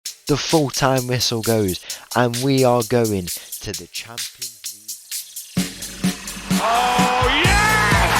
The full-time whistle goes, and we are going to the Champions League. Oh, yes!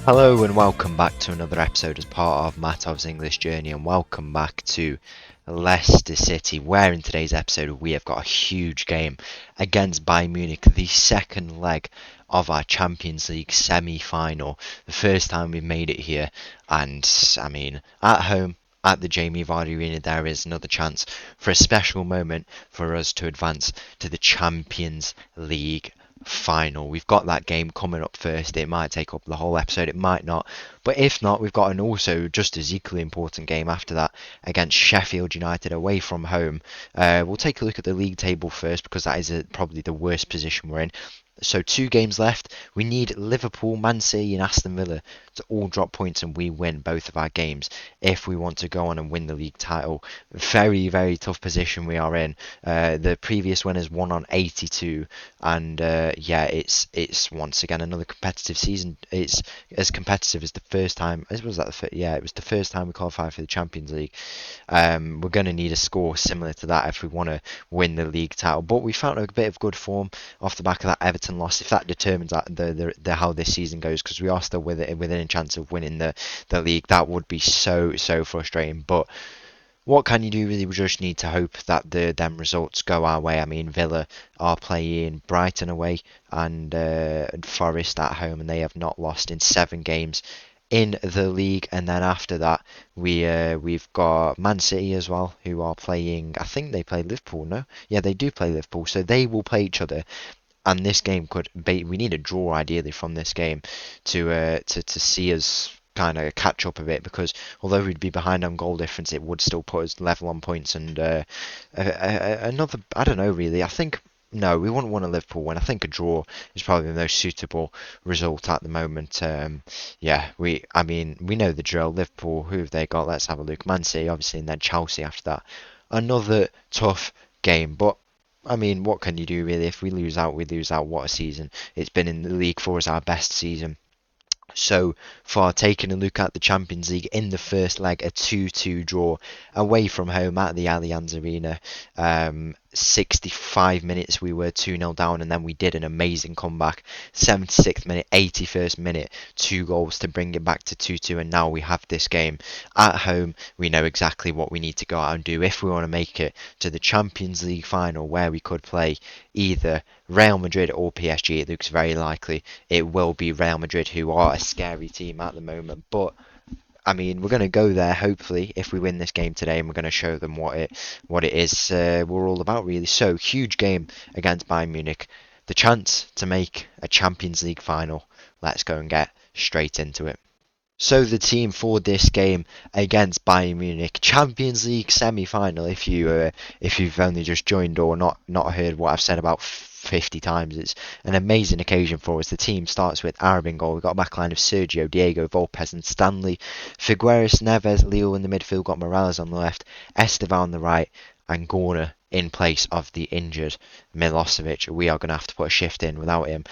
Hello and welcome back to another episode as part of Mattov's English Journey, and welcome back to Leicester City, where in today's episode we have got a huge game against Bayern Munich, the second leg of our Champions League semi-final, the first time we've made it here, and I mean, at home at the Jamie Vardy Arena, there is another chance for a special moment for us to advance to the Champions League final. We've got that game coming up first. It might take up the whole episode, it might not, but if not, we've got an also just as equally important game after that against Sheffield United away from home. We'll take a look at the league table first, because that is probably the worst position we're in. So 2 games left. We need Liverpool, Man City and Aston Villa to all drop points and we win both of our games if we want to go on and win the league title. Very, very tough position we are in. The previous winners won on 82, and yeah, it's once again another competitive season. It's as competitive as the first time. It was the first time we qualified for the Champions League. We're going to need a score similar to that if we want to win the league title. But we found a bit of good form off the back of that Everton loss. If that determines that the how this season goes, because we are still within a chance of winning the league, that would be so frustrating. But what can you do really? We just need to hope that them results go our way. I mean, Villa are playing Brighton away and Forest at home, and they have not lost in 7 games in the league. And then after that, we've got Man City as well, who are playing. I think they play Liverpool. No, yeah, they do play Liverpool, so they will play each other. And this game could be. We need a draw ideally from this game to see us kind of catch up a bit, because although we'd be behind on goal difference, it would still put us level on points. And another, I don't know really. I think no, we wouldn't want a Liverpool win. I think a draw is probably the most suitable result at the moment. Yeah, I mean, we know the drill. Liverpool, who have they got? Let's have a look. Man City, obviously, and then Chelsea after that. Another tough game, but I mean, what can you do really? If we lose out, we lose out. What a season it's been in the league for us, our best season so far. Taking a look at the Champions League, in the first leg, a 2-2 draw away from home at the Allianz Arena. 65 minutes we were 2-0 down, and then we did an amazing comeback. 76th minute, 81st minute, 2 goals to bring it back to 2-2, and now we have this game at home. We know exactly what we need to go out and do if we want to make it to the Champions League final, where we could play either Real Madrid or PSG. It looks very likely it will be Real Madrid, who are a scary team at the moment, but I mean, we're going to go there hopefully if we win this game today, and we're going to show them what it is we're all about really. So huge game against Bayern Munich, the chance to make a Champions League final. Let's go and get straight into it. So the team for this game against Bayern Munich, Champions League semi-final. If you've only just joined or not heard what I've said about 50 times, it's an amazing occasion for us. The team starts with Arab in goal. We've got a backline of Sergio, Diego, Volpes and Stanley. Figueres, Neves, Leo in the midfield. Got Morales on the left, Estevan on the right, and Gorner in place of the injured Milosevic. We are going to have to put a shift in without him.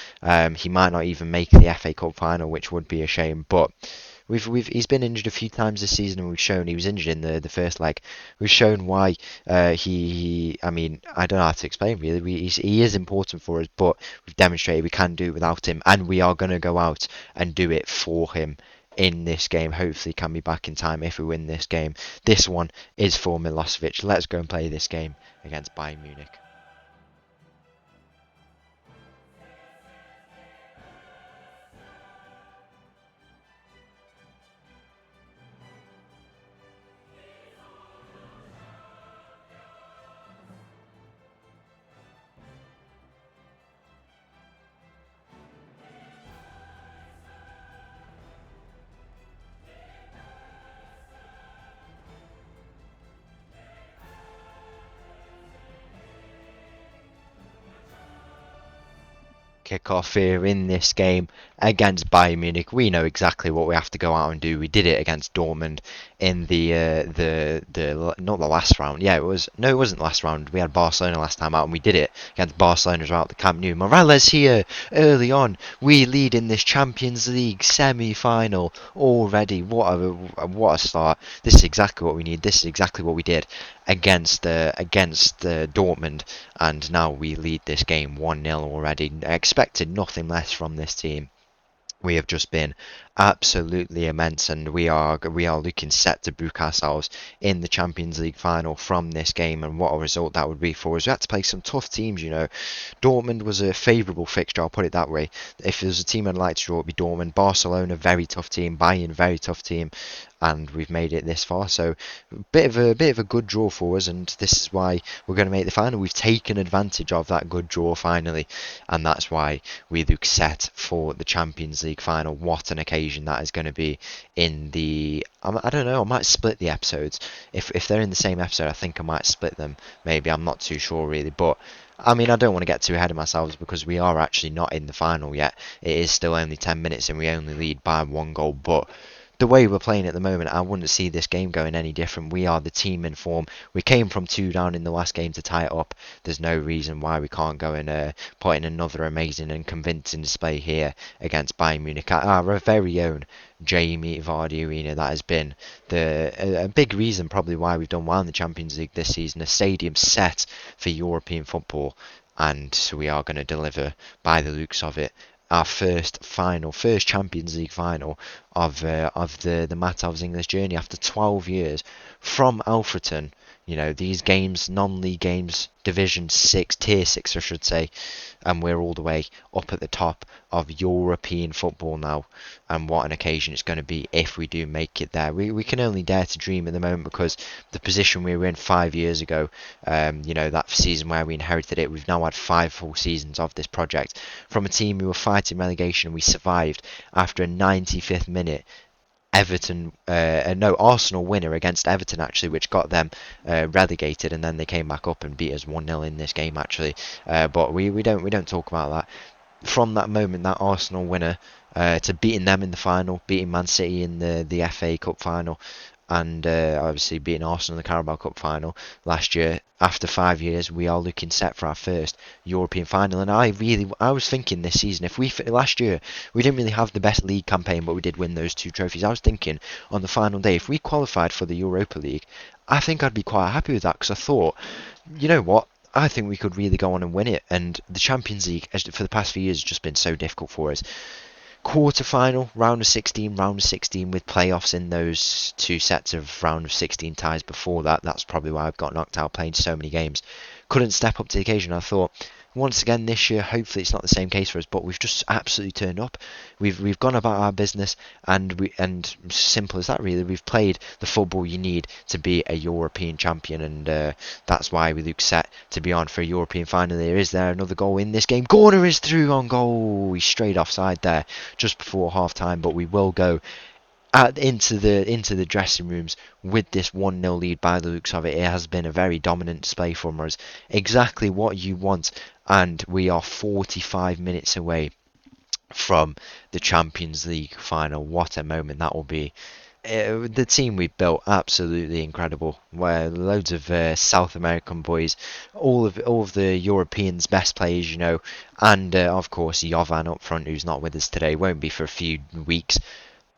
He might not even make the FA Cup final, which would be a shame, but he's been injured a few times this season, and we've shown he was injured in the first leg. We've shown why I mean, I don't know how to explain really. He is important for us, but we've demonstrated we can do it without him, and we are going to go out and do it for him in this game. Hopefully can be back in time if we win this game. This one is for Milosevic. Let's go and play this game against Bayern Munich. kickoff here in this game against Bayern Munich. We know exactly what we have to go out and do. We did it against Dortmund in the not the last round. Yeah, it wasn't the last round. We had Barcelona last time out, and we did it against Barcelona as well at the Camp Nou. Morales here early on. We lead in this Champions League semi-final already. What a start! This is exactly what we need. This is exactly what we did against Dortmund, and now we lead this game 1-0 already. I expected nothing less from this team. We have just been absolutely immense, and we are looking set to book ourselves in the Champions League final from this game. And what a result that would be for us. We had to play some tough teams, you know. Dortmund was a favourable fixture, I'll put it that way. If there's a team I'd like to draw, it'd be Dortmund. Barcelona, very tough team. Bayern, very tough team. And we've made it this far, so bit of a good draw for us, and this is why we're going to make the final. We've taken advantage of that good draw finally, and that's why we look set for the Champions League final. What an occasion that is going to be in the... I don't know, I might split the episodes. If they're in the same episode, I think I might split them. Maybe, I'm not too sure really, but... I mean, I don't want to get too ahead of myself because we are actually not in the final yet. It is still only 10 minutes and we only lead by 1 goal, but... the way we're playing at the moment, I wouldn't see this game going any different. We are the team in form. We came from 2 down in the last game to tie it up. There's no reason why we can't go and put in another amazing and convincing display here against Bayern Munich. Our very own Jamie Vardy Arena. That has been a big reason probably why we've done well in the Champions League this season. A stadium set for European football, and so we are going to deliver by the looks of it. Our first Champions League final of the Mattov's English journey after 12 years from Alfreton. You know, these games, non-league games, Division 6, Tier 6 I should say, and we're all the way up at the top of European football now, and what an occasion it's going to be if we do make it there. We can only dare to dream at the moment because the position we were in 5 years ago, you know, that season where we inherited it, we've now had 5 full seasons of this project. From a team who were fighting relegation, we survived after a 95th minute Arsenal winner against Everton actually, which got them relegated, and then they came back up and beat us 1-0 in this game actually. But we don't talk about that. From that moment, that Arsenal winner to beating them in the final, beating Man City in the FA Cup final, and obviously beating Arsenal in the Carabao Cup final last year. After 5 years, we are looking set for our first European final. And I was thinking this season, last year we didn't really have the best league campaign, but we did win those 2 trophies. I was thinking on the final day, if we qualified for the Europa League, I think I'd be quite happy with that, because I thought, you know what, I think we could really go on and win it. And the Champions League, for the past few years, has just been so difficult for us. Quarter-final, round of 16 with playoffs in those 2 sets of round of 16 ties before that. That's probably why I've got knocked out playing so many games. Couldn't step up to the occasion. I thought, once again this year, hopefully it's not the same case for us, but we've just absolutely turned up. We've gone about our business, and simple as that really. We've played the football you need to be a European champion, and that's why we look set to be on for a European final. Is there another goal in this game? Corner is through on goal. He's straight offside there just before half time, but we will go into the dressing rooms with this 1-0 lead by the looks of it. It has been a very dominant display from us. Exactly what you want, and we are 45 minutes away from the Champions League final. What a moment that will be. The team we've built, absolutely incredible. Where loads of South American boys, all of the Europeans' best players, you know, and of course Jovan up front, who's not with us today, won't be for a few weeks.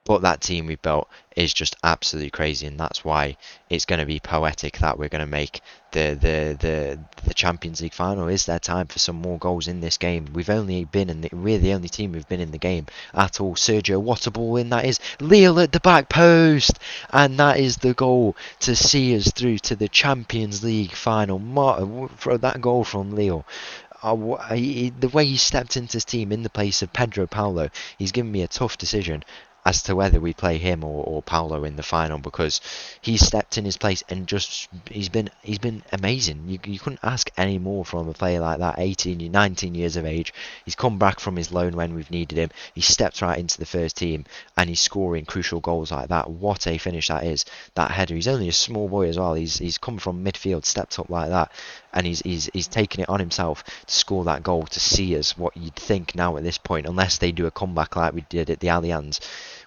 But that team we built is just absolutely crazy, and that's why it's going to be poetic that we're going to make the Champions League final. Is there time for some more goals in this game? We're the only team who've been in the game at all. Sergio, what a ball in that is. Lille at the back post, and that is the goal to see us through to the Champions League final. That goal from Lille. The way he stepped into his team in the place of Pedro Paulo, he's given me a tough decision. as to whether we play him or Paulo in the final, because he stepped in his place and just he's been amazing. You couldn't ask any more from a player like that. 18, 19 years of age. He's come back from his loan when we've needed him. He stepped right into the first team and he's scoring crucial goals like that. What a finish that is! That header. He's only a small boy as well. He's come from midfield, stepped up like that, and he's taken it on himself to score that goal to see us. What you'd think now at this point, unless they do a comeback like we did at the Allianz,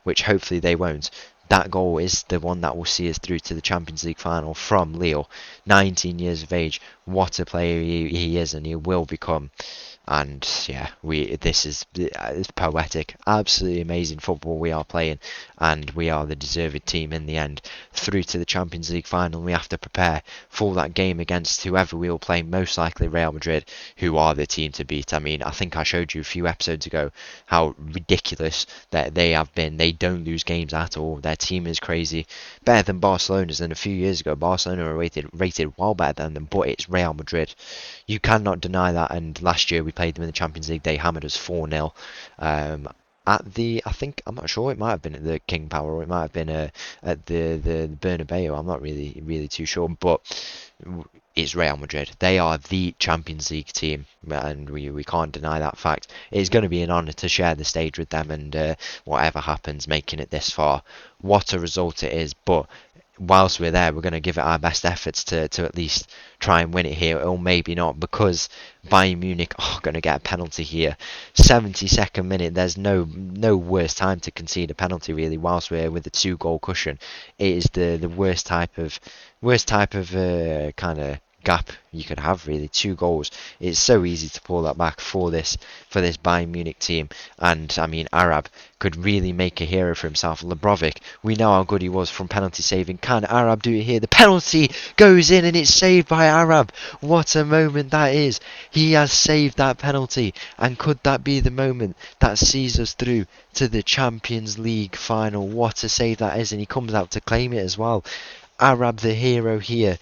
which hopefully they won't. That goal is the one that will see us through to the Champions League final from Leo. 19 years of age. What a player he is and he will become. And yeah, this is it's poetic, absolutely amazing football we are playing, and we are the deserved team in the end through to the Champions League final. We have to prepare for that game against whoever we will play, most likely Real Madrid, who are the team to beat. I mean, I think I showed you a few episodes ago how ridiculous that they have been. They don't lose games at all. Their team is crazy, better than Barcelona's. And a few years ago, Barcelona were rated well better than them, but it's Real Madrid. You cannot deny that. And last year we played them in the Champions League. They hammered us 4-0. At the, I think, I'm not sure, it might have been at the King Power, or it might have been at the Bernabeu. I'm not really too sure, but it's Real Madrid. They are the Champions League team, and we can't deny that fact. It's going to be an honour to share the stage with them, and whatever happens, making it this far, what a result it is. But whilst we're there, we're going to give it our best efforts to at least try and win it here, or maybe not, because Bayern Munich are going to get a penalty here. 72nd minute, there's no worse time to concede a penalty really, whilst we're with the 2-goal cushion. It is the worst type of kind of gap you could have really. 2 goals, it's so easy to pull that back for this Bayern Munich team. And I mean, Arab could really make a hero for himself. Lebrovic, we know how good he was from penalty saving. Can Arab do it here? The penalty goes in and it's saved by Arab. What a moment that is. He has saved that penalty, and could that be the moment that sees us through to the Champions League final? What a save that is, and he comes out to claim it as well. Arab the hero here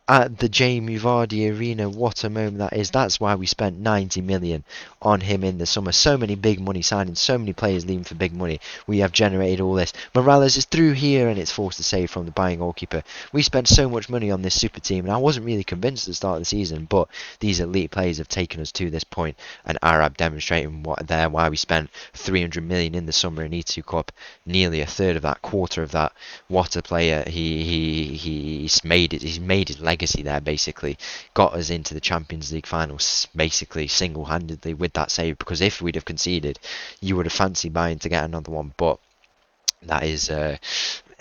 at the Jamie Vardy Arena. What a moment that is. That's why we spent 90 million on him in the summer. So many big money signings, so many players leaving for big money. We have generated all this. Morales is through here and it's forced to save from the Bayern goalkeeper. We spent so much money on this super team, and I wasn't really convinced at the start of the season, but these elite players have taken us to this point, and Arab demonstrating why we spent 300 million in the summer in E2 Cup, nearly a third of that, quarter of that. What a player. He's made it. He's made his legacy there, basically. Got us into the Champions League finals basically single-handedly with that save, because if we'd have conceded, you would have fancied Bayern to get another one, but that is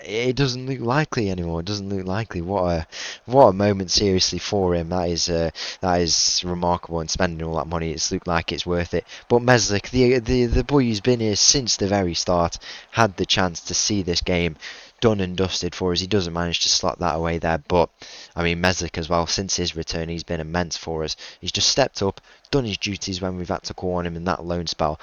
it doesn't look likely anymore. It doesn't look likely. What a moment, seriously, for him. That is remarkable, and spending all that money, it's looked like it's worth it. But Meslic, the boy who's been here since the very start, had the chance to see this game done and dusted for us. He doesn't manage to slot that away there, but I mean, Meslic as well, since his return, he's been immense for us. He's just stepped up, done his duties when we've had to call on him in that loan spell.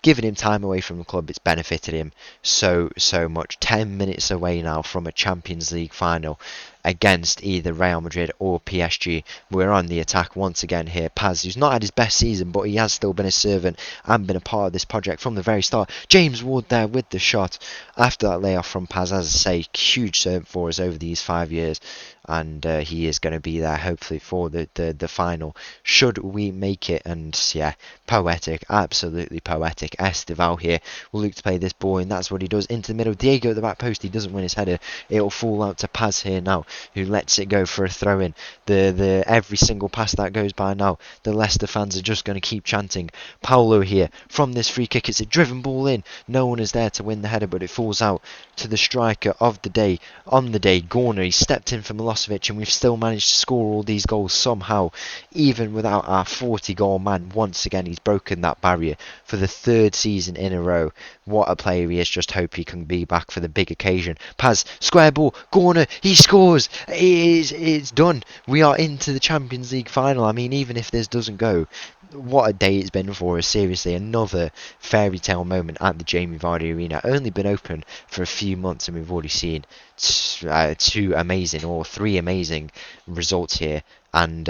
Giving him time away from the club, it's benefited him so much. 10 minutes away now from a Champions League final against either Real Madrid or PSG. We're on the attack once again here. Paz, who's not had his best season, but he has still been a servant and been a part of this project from the very start. James Ward there with the shot after that layoff from Paz. As I say, huge servant for us over these 5 years, and he is going to be there hopefully for the final, should we make it. And yeah, poetic, absolutely poetic. Estival here will look to play this ball, and that's what he does into the middle. Diego at the back post, he doesn't win his header. It'll fall out to Paz here now, who lets it go for a throw in. The every single pass that goes by now, the Leicester fans are just going to keep chanting. Paulo here from this free kick. It's a driven ball in. No one is there to win the header, but it falls out to the striker of the day, on the day, Gorner. He stepped in for Milosevic, and we've still managed to score all these goals somehow, even without our 40-goal man. Once again, he's broken that barrier for the 3rd season in a row. What a player he is. Just hope he can be back for the big occasion. Paz, square ball, Gorner, he scores. It's done. We are into the Champions League final. I mean, even if this doesn't go, what a day it's been for us. Seriously, another fairy tale moment at the Jamie Vardy Arena. Only been open for a few months, and we've already seen 2 amazing, or 3 amazing results here. And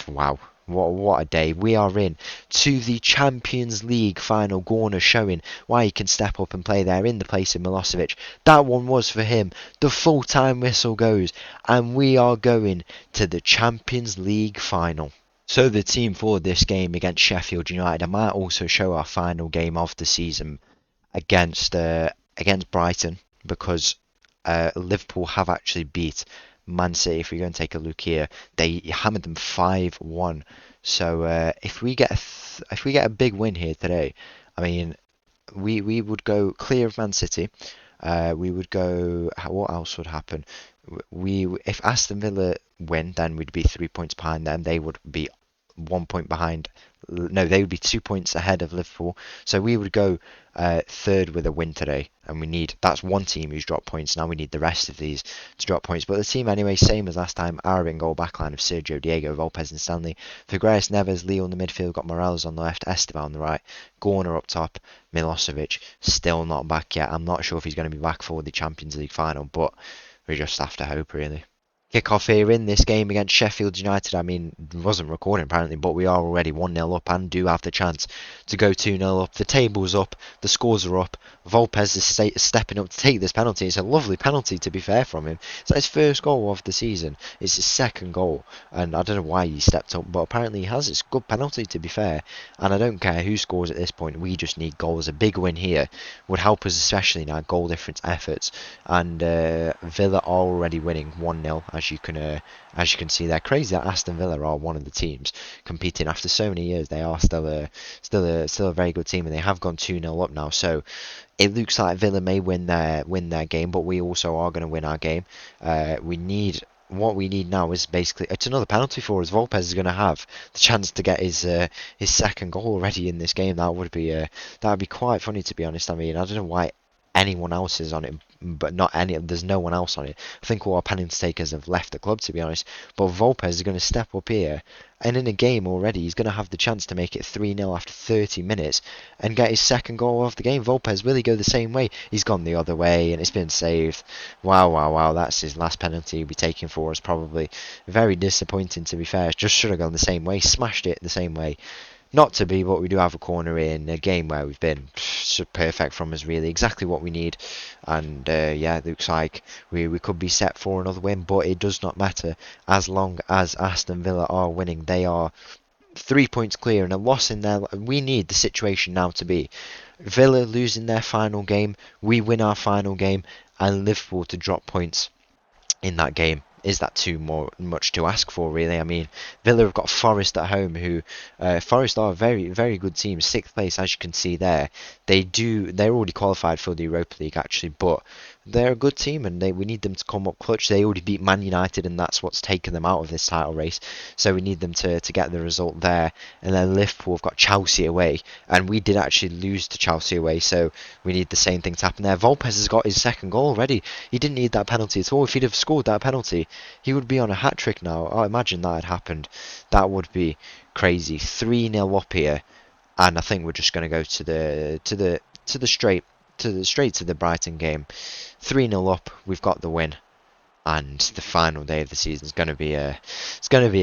wow, What a day. We are in to the Champions League final. Gorner showing why he can step up and play there in the place of Milosevic. That one was for him. The full-time whistle goes, and we are going to the Champions League final. So the team for this game against Sheffield United, I might also show our final game of the season against Brighton, because Liverpool have actually beat Man City. If we go and take a look here, they hammered them 5-1. So if we get if we get a big win here today, I mean, we would go clear of Man City. We would go. What else would happen? If Aston Villa win, then we'd be 3 points behind them. They would be 1 point behind. No, they would be 2 points ahead of Liverpool. So we would go third with a win today, and that's one team who's dropped points. Now we need the rest of these to drop points. But the team anyway, same as last time. Arab in goal, backline of Sergio, Diego, Volpez and Stanley. Figueres, Neves, Leo in the midfield, got Morales on the left, Esteban on the right, Gorner up top, Milosevic still not back yet. I'm not sure if he's going to be back for the Champions League final, but we just have to hope, really. Kick-off here in this game against Sheffield United. I mean, wasn't recording apparently, but we are already 1-0 up and do have the chance to go 2-0 up. The table's up, the scores are up. Volpez is stepping up to take this penalty. It's a lovely penalty, to be fair, from him. It's his first goal of the season. It's his second goal, and I don't know why he stepped up, but apparently he has. It's a good penalty, to be fair, and I don't care who scores at this point. We just need goals. A big win here would help us, especially in our goal difference efforts, and Villa are already winning 1-0, as you can see. They're crazy that Aston Villa are one of the teams competing after so many years. They are still a very good team, and they have gone 2-0 up now. So it looks like Villa may win their game, but we also are going to win our game. What we need now is basically, it's another penalty for us. Volpez is going to have the chance to get his second goal already in this game. That would be quite funny, to be honest. I mean, I don't know why anyone else is on it, but there's no one else on it. I think all our penalty takers have left the club, to be honest. But Volpez is going to step up here, and in a game already, he's going to have the chance to make it 3-0 after 30 minutes and get his second goal of the game. Volpez, will he go the same way? He's gone the other way, and it's been saved. Wow, that's his last penalty he'll be taking for us, probably. Very disappointing, to be fair. Just should have gone the same way, smashed it the same way. Not to be, but we do have a corner in a game where we've been perfect from us, really. Exactly what we need. And yeah, it looks like we could be set for another win, but it does not matter as long as Aston Villa are winning. They are 3 points clear, and a loss in there. We need the situation now to be Villa losing their final game, we win our final game, and Liverpool to drop points in that game. Is that much to ask for, really? I mean, Villa have got Forest at home, who Forest are a very, very good team. 6th place, as you can see there. They're already qualified for the Europa League, actually, but they're a good team, and we need them to come up clutch. They already beat Man United, and that's what's taken them out of this title race. So we need them to get the result there. And then Liverpool have got Chelsea away, and we did actually lose to Chelsea away, so we need the same thing to happen there. Volpez has got his second goal already. He didn't need that penalty at all. If he'd have scored that penalty, he would be on a hat-trick now. Oh, imagine that had happened. That would be crazy. 3-0 up here, and I think we're just going to go straight to the Brighton game. 3-0 up, we've got the win, and the final day of the season is going to be a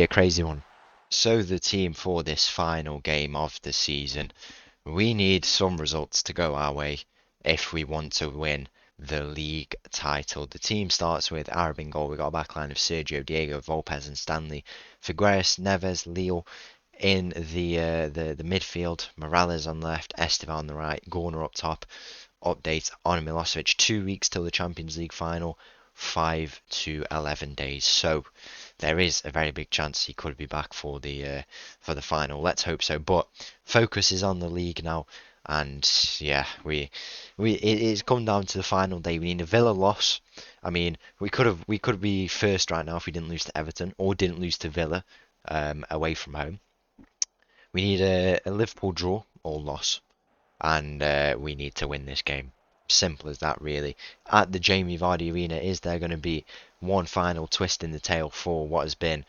crazy one. So the team for this final game of the season, we need some results to go our way if we want to win the league title. The team starts with Arab in goal. We got a backline of Sergio, Diego, Volpez and Stanley. Figueres, Neves, Leo in the midfield. Morales on the left, Esteban on the right, Gorner up top. Update on Milosevic: 2 weeks till the Champions League final, 5 to 11 days. So there is a very big chance he could be back for the final. Let's hope so. But focus is on the league now, and yeah, it's come down to the final day. We need a Villa loss. I mean, we could be first right now if we didn't lose to Everton or didn't lose to Villa away from home. We need a Liverpool draw or loss, and we need to win this game. Simple as that, really. At the Jamie Vardy Arena, is there going to be one final twist in the tail for what has been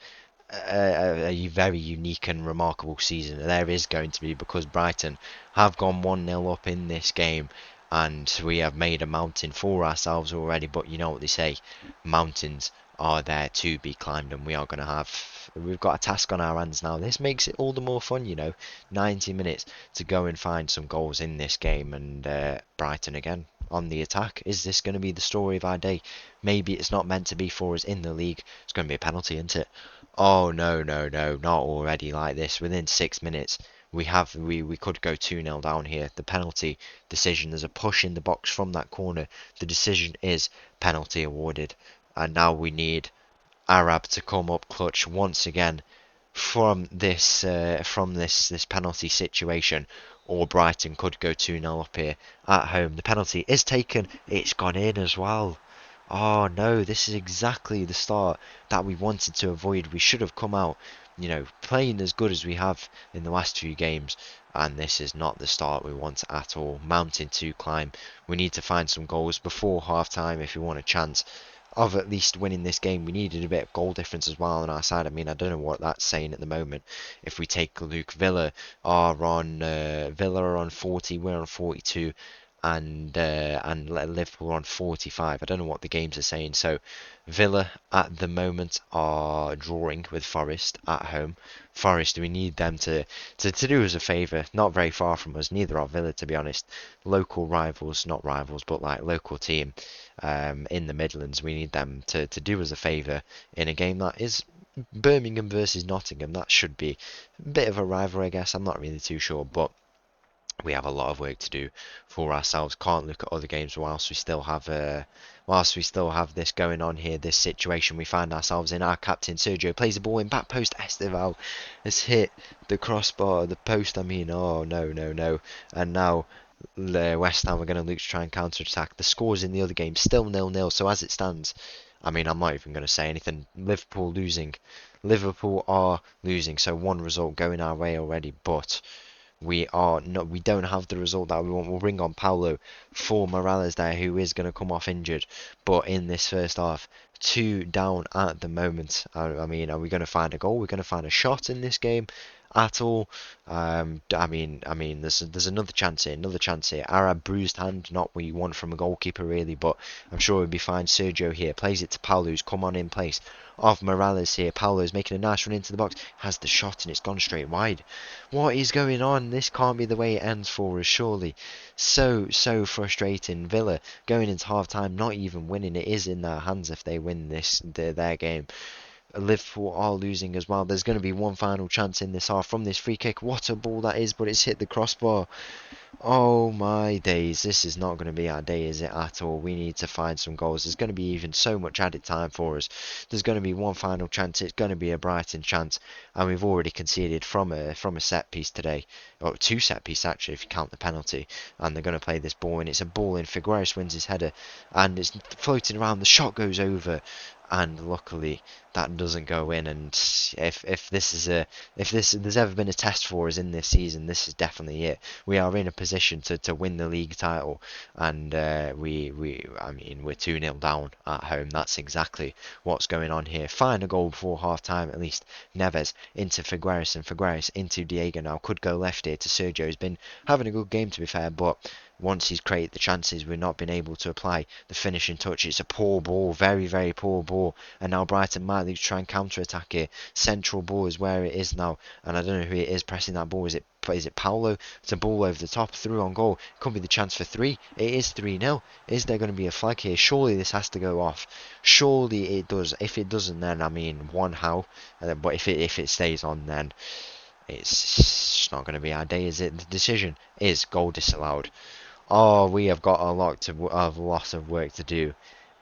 a very unique and remarkable season? There is going to be, because Brighton have gone 1-0 up in this game, and we have made a mountain for ourselves already. But you know what they say, mountains are there to be climbed, and we are going to have we've got a task on our hands now. This makes it all the more fun, 90 minutes to go and find some goals in this game, and Brighton again on the attack. Is this going to be the story of our day? Maybe it's not meant to be for us in the league. It's going to be a penalty, isn't it? Oh no, no, no, not already like this. Within 6 minutes, we could go 2-0 down here. The penalty decision, there's a push in the box from that corner. The decision is penalty awarded, and now we need Arab to come up clutch once again from this penalty situation, or Brighton could go 2-0 up here at home. The penalty is taken. It's gone in as well. Oh no, this is exactly the start that we wanted to avoid. We should have come out, playing as good as we have in the last few games, and this is not the start we want at all. Mountain to climb. We need to find some goals before half time if we want a chance of at least winning this game. We needed a bit of goal difference as well on our side. I mean, I don't know what that's saying at the moment. If we take a look, Villa are on 40, we're on 42, and Liverpool are on 45. I don't know what the games are saying. So Villa at the moment are drawing with Forest at home. Forest, we need them to do us a favour. Not very far from us. Neither are Villa, to be honest. Local rivals, not rivals, but like local team in the Midlands. We need them to do us a favour in a game that is Birmingham versus Nottingham. That should be a bit of a rivalry, I guess. I'm not really too sure, but we have a lot of work to do for ourselves. Can't look at other games whilst we still have this going on here. This situation we find ourselves in. Our captain Sergio plays the ball in, back post. Esteval has hit the crossbar, the post. I mean, oh no, no, no! And now West Ham are going to look to try and counter attack. The scores in the other game still 0-0. So as it stands, I mean, I'm not even going to say anything. Liverpool losing. Liverpool are losing. So one result going our way already, but we don't have the result that we want. We'll bring on Paulo for Morales there, who is going to come off injured. But in this first half, 2 down at the moment. I mean, are we going to find a goal? We're going to find a shot in this game at all? I mean, there's another chance here. Arab bruised hand, not what you want from a goalkeeper really, but I'm sure it'll be fine. Sergio here plays it to Paulo, who's come on in place of Morales here. Paulo's making a nice run into the box, has the shot, and it's gone straight wide. What is going on? This can't be the way it ends for us, surely. So frustrating. Villa going into half time, not even winning. It is in their hands if they win their game. Liverpool are losing as well. There's going to be one final chance in this half from this free kick. What a ball that is, but it's hit the crossbar. Oh my days, this is not going to be our day, is it, at all? We need to find some goals. There's going to be even so much added time for us. There's going to be one final chance. It's going to be a Brighton chance, and we've already conceded from a set piece today, or 2 set pieces actually if you count the penalty. And they're going to play this ball in. It's a ball in. Figueres wins his header, and it's floating around. The shot goes over, and luckily that doesn't go in. And if there's ever been a test for us in this season, this is definitely it. We are in a position to win the league title, and I mean, we're 2-0 down at home. That's exactly what's going on here. Find a goal before half time at least. Neves into Figueres, and Figueres into Diego. Now could go left here to Sergio. He's been having a good game, to be fair, but once he's created the chances, we've not been able to apply the finishing touch. It's a poor ball, very, very poor ball. And now Brighton might leave to try and counter-attack here. Central ball is where it is now, and I don't know who it is pressing that ball. Is it Paulo? It's a ball over the top, through on goal. Could be the chance for 3. It is 3-0. Is there going to be a flag here? Surely this has to go off. Surely it does. If it doesn't, then I mean, one how. But if it stays on, then it's not going to be our day, is it? The decision is goal disallowed. Oh, we have got a lot of work to do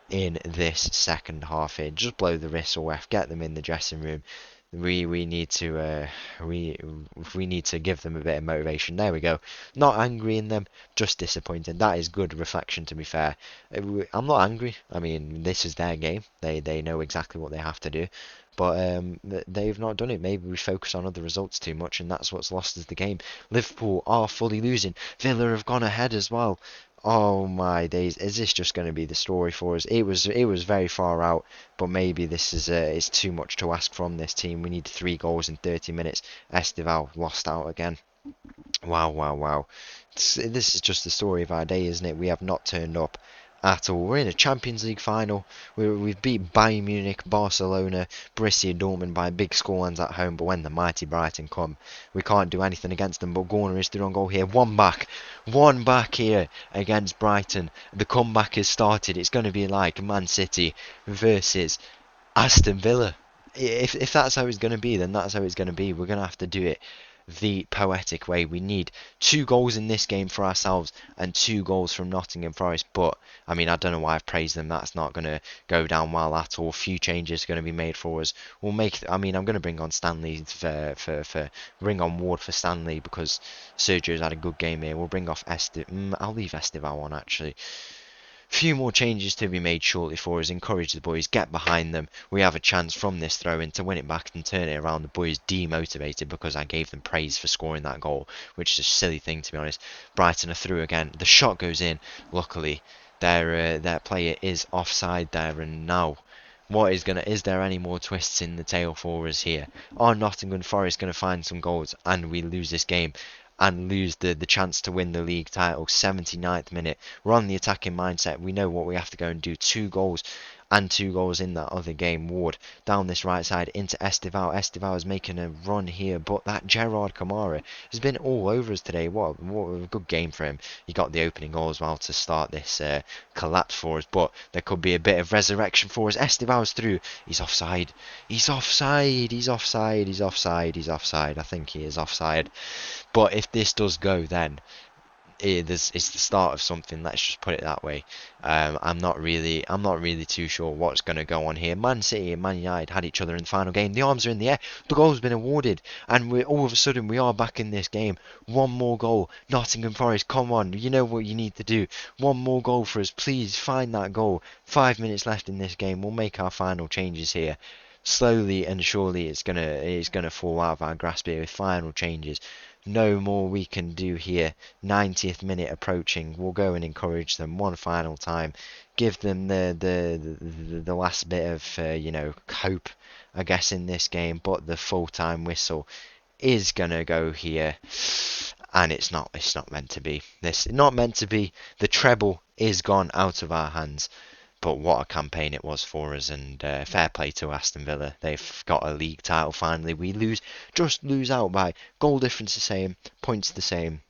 in this second half here. Just blow the whistle, ref. Get them in the dressing room. We need to give them a bit of motivation. There we go. Not angry in them, just disappointed. That is good reflection, to be fair. I'm not angry. I mean, this is their game. They know exactly what they have to do. But they've not done it. Maybe we focus on other results too much, and that's what's lost us the game. Liverpool are fully losing. Villa have gone ahead as well. Oh my days, is this just going to be the story for us? It was very far out, but maybe this is too much to ask from this team. We need 3 goals in 30 minutes. Esteval lost out again. Wow. This is just the story of our day, isn't it? We have not turned up at all. We're in a Champions League final. We've beat Bayern Munich, Barcelona, Borussia Dortmund by big scorelines at home, but when the mighty Brighton come, we can't do anything against them. But Garner is through on goal here. One back here against Brighton. The comeback has started. It's going to be like Man City versus Aston Villa. If that's how it's going to be, then that's how it's going to be. We're going to have to do it the poetic way. We need 2 goals in this game for ourselves and 2 goals from Nottingham Forest. But I mean, I don't know why I've praised them. That's not going to go down well at all. Few changes are going to be made for us. We'll make. I mean, I'm going to bring on Stanley for bring on Ward for Stanley because Sergio's had a good game here. We'll bring off I'll leave Estival on actually. Few more changes to be made shortly for us. Encourage the boys, get behind them. We have a chance from this throw-in to win it back and turn it around. The boys demotivated because I gave them praise for scoring that goal, which is a silly thing to be honest. Brighton are through again. The shot goes in. Luckily, their player is offside there, and now is there any more twists in the tail for us here? Are Nottingham Forest going to find some goals and we lose this game and lose the chance to win the league title? 79th minute. We're on the attacking mindset. We know what we have to go and do. 2 goals and 2 goals in that other game. Ward down this right side into Estival. Estival is making a run here, but that Gerard Kamara has been all over us today. What a good game for him. He got the opening goal as well to start this collapse for us, but there could be a bit of resurrection for us. Estival's through. He's offside. He's offside. He's offside. He's offside. He's offside. I think he is offside. But if this does go, then it's the start of something. Let's just put it that way. I'm not really too sure what's going to go on here. Man City and Man United had each other in the final game. The arms are in the air. The goal's been awarded, and all of a sudden we are back in this game. 1 more goal. Nottingham Forest, come on. You know what you need to do. 1 more goal for us. Please find that goal. 5 minutes left in this game. We'll make our final changes here. Slowly and surely it's gonna fall out of our grasp here with final changes. No more we can do here. 90th minute approaching. We'll go and encourage them one final time. Give them the last bit of hope, I guess, in this game. But the full-time whistle is gonna go here, and it's not meant to be. This not meant to be. The treble is gone out of our hands. But what a campaign it was for us, and fair play to Aston Villa. They've got a league title finally. We just lose out by goal difference the same, points the same,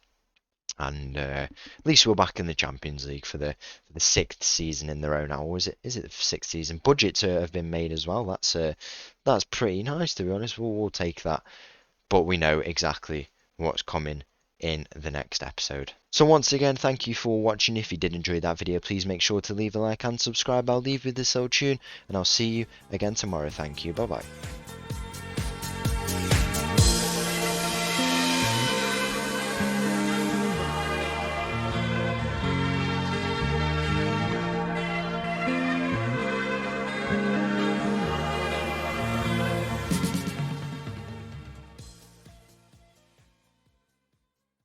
and at least we're back in the Champions League for the 6th season in a row now. Or is it the 6th season? Budgets have been made as well. That's pretty nice, to be honest. We'll take that, but we know exactly what's coming in the next episode. So once again, thank you for watching. If you did enjoy that video, please make sure to leave a like and subscribe. I'll leave you with this old tune, and I'll see you again tomorrow. Thank you. Bye bye.